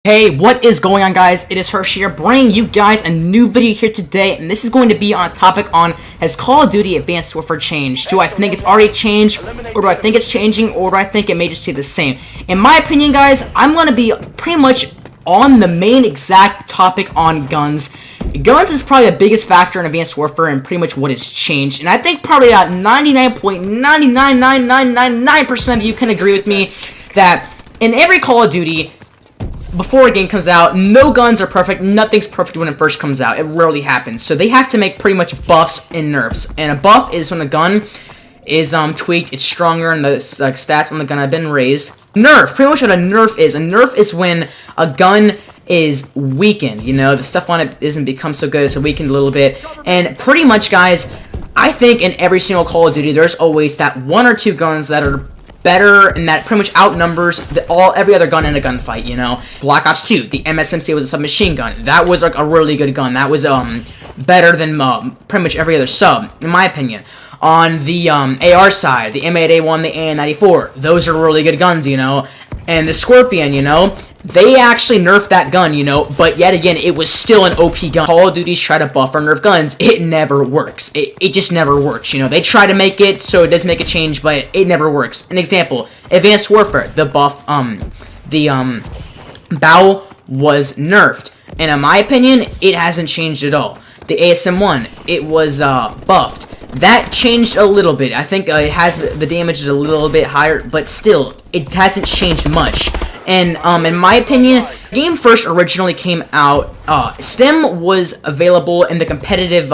Hey, what is going on, guys? It is Hershey here, bringing you guys a new video here today, and this is going to be on a topic on, has Call of Duty Advanced Warfare changed? Do I think it's already changed, or do I think it's changing, or do I think it may just stay the same? In my opinion, guys, I'm going to be pretty much on the main exact topic on guns. Guns is probably the biggest factor in Advanced Warfare and pretty much what has changed, and I think probably about 99.99999% of you can agree with me that in every Call of Duty, before a game comes out, no guns are perfect. Nothing's perfect when it first comes out. It rarely happens. So they have to make pretty much buffs and nerfs. And a buff is when a gun is tweaked, it's stronger, and the stats on the gun have been raised. Nerf, pretty much what a nerf is when a gun is weakened. You know, the stuff on it isn't become so good, it's weakened a little bit. And pretty much, guys, I think in every single Call of Duty, there's always that one or two guns that are better, and that pretty much outnumbers every other gun in a gunfight, you know. Black Ops 2, the MSMC was a submachine gun. That was like a really good gun. That was better than pretty much every other sub, in my opinion. On the AR side, the M8A1, the AN94, those are really good guns, you know. And the Scorpion, you know, they actually nerfed that gun, you know, but yet again, it was still an OP gun. Call of Duty's try to buff or nerf guns. It never works. It just never works, you know. They try to make it so it does make a change, but it never works. An example, Advanced Warfare, the buff, bow was nerfed, and in my opinion, it hasn't changed at all. The ASM-1, it was buffed. That changed a little bit. I think it has the damage is a little bit higher, but still, it hasn't changed much. And in my opinion, the game first originally came out. Stim was available in the competitive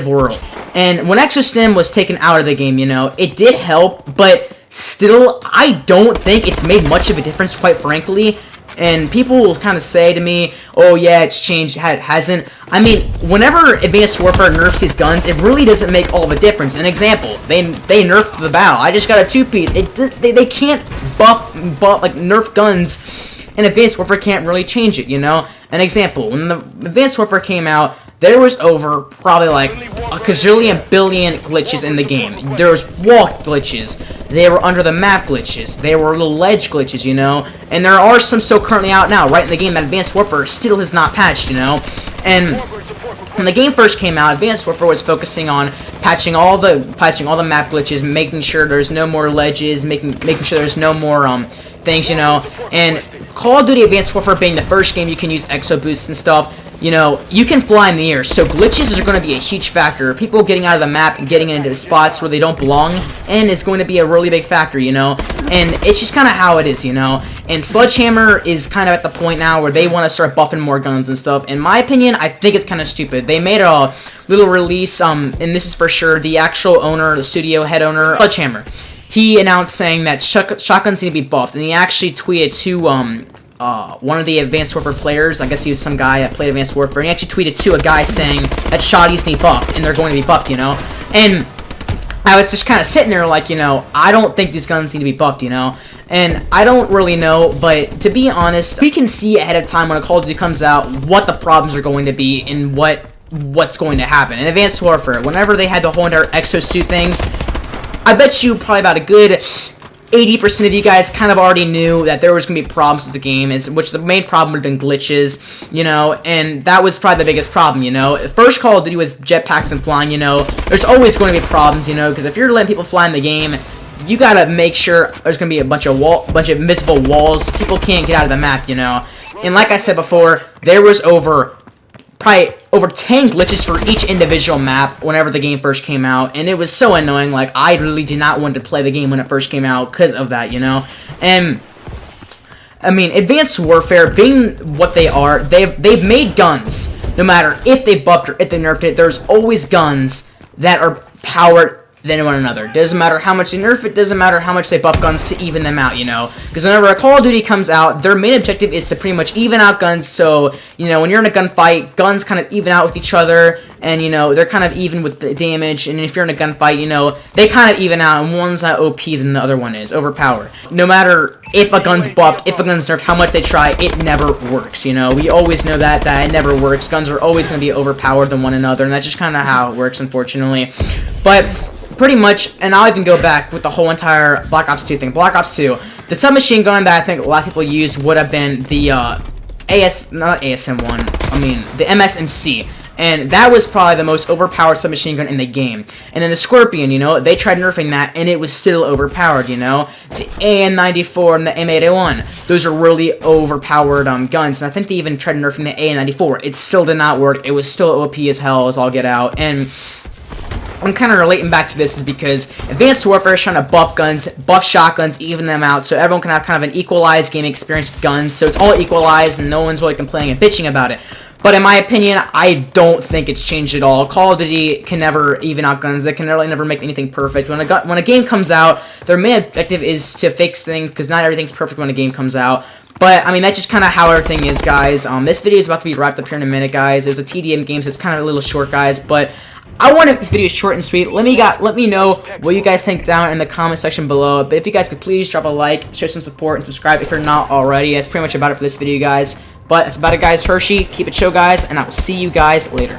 world, and when Exostim was taken out of the game, you know, it did help, but still, I don't think it's made much of a difference, quite frankly. And people will kind of say to me, oh yeah, it's changed, it hasn't. I mean, whenever Advanced Warfare nerfs these guns, it really doesn't make all of a difference. An example, they nerfed the bow. I just got a 2-piece. They can't buff, like, nerf guns, and Advanced Warfare can't really change it, you know? An example, when the Advanced Warfare came out, there was over probably like a gazillion billion glitches in the game. There was wall glitches. They were under the map glitches. There were little ledge glitches, you know. And there are some still currently out now, right in the game, that Advanced Warfare still has not patched, you know. And when the game first came out, Advanced Warfare was focusing on patching all the map glitches, making sure there's no more ledges, making sure there's no more things, you know. And Call of Duty Advanced Warfare being the first game you can use exo boosts and stuff, you know, you can fly in the air, so glitches are going to be a huge factor. People getting out of the map and getting into spots where they don't belong, and is going to be a really big factor, you know. And it's just kind of how it is, you know. And Sledgehammer is kind of at the point now where they want to start buffing more guns and stuff. In my opinion, I think it's kind of stupid. They made a little release, and this is for sure, the actual owner, the studio head owner, Sledgehammer. He announced saying that shotguns need to be buffed, and he actually tweeted to one of the Advanced Warfare players. I guess he was some guy that played Advanced Warfare, and he actually tweeted to a guy saying that shotties need buffed, and they're going to be buffed, you know. And I was just kind of sitting there like, you know, I don't think these guns need to be buffed, you know. And I don't really know, but to be honest, we can see ahead of time when a Call of Duty comes out what the problems are going to be and what's going to happen. In Advanced Warfare, whenever they had the whole entire exosuit things, I bet you probably about a good 80% of you guys kind of already knew that there was going to be problems with the game, which the main problem would have been glitches, you know, and that was probably the biggest problem, you know. First Call of Duty with jetpacks and flying, you know, there's always going to be problems, you know, because if you're letting people fly in the game, you gotta make sure there's going to be a bunch of invisible walls. People can't get out of the map, you know. And like I said before, there was probably over 10 glitches for each individual map whenever the game first came out, and it was so annoying. Like, I really did not want to play the game when it first came out because of that, you know. And I mean, Advanced Warfare being what they are, they've made guns. No matter if they buffed or if they nerfed it, there's always guns that are powered than one another. Doesn't matter how much they nerf it, doesn't matter how much they buff guns to even them out, you know. Because whenever a Call of Duty comes out, their main objective is to pretty much even out guns, so, you know, when you're in a gunfight, guns kind of even out with each other, and, you know, they're kind of even with the damage, and if you're in a gunfight, you know, they kind of even out, and one's not OP than the other one is, overpowered. No matter if a gun's buffed, if a gun's nerfed, how much they try, it never works, you know. We always know that it never works. Guns are always going to be overpowered than one another, and that's just kind of how it works, unfortunately. But pretty much, and I'll even go back with the whole entire Black Ops 2 thing. Black Ops 2, the submachine gun that I think a lot of people used would have been the not ASM-1, I mean the MSMC. And that was probably the most overpowered submachine gun in the game. And then the Scorpion, you know, they tried nerfing that, and it was still overpowered, you know. The AN-94 and the M8A1, those are really overpowered guns. And I think they even tried nerfing the AN-94. It still did not work. It was still OP as hell, as all get out. And I'm kind of relating back to this is because Advanced Warfare is trying to buff guns, buff shotguns, even them out, so everyone can have kind of an equalized gaming experience with guns. So it's all equalized, and no one's really complaining and bitching about it. But in my opinion, I don't think it's changed at all. Call of Duty can never even out guns. They can really never make anything perfect. When a game comes out, their main objective is to fix things, because not everything's perfect when a game comes out. But, I mean, that's just kind of how everything is, guys. This video is about to be wrapped up here in a minute, guys. It was a TDM game, so it's kind of a little short, guys. But I wanted this video short and sweet. Let me know what you guys think down in the comment section below. But if you guys could please drop a like, show some support, and subscribe if you're not already. That's pretty much about it for this video, guys. But that's about it, guys. Hershey, keep it chill, guys, and I will see you guys later.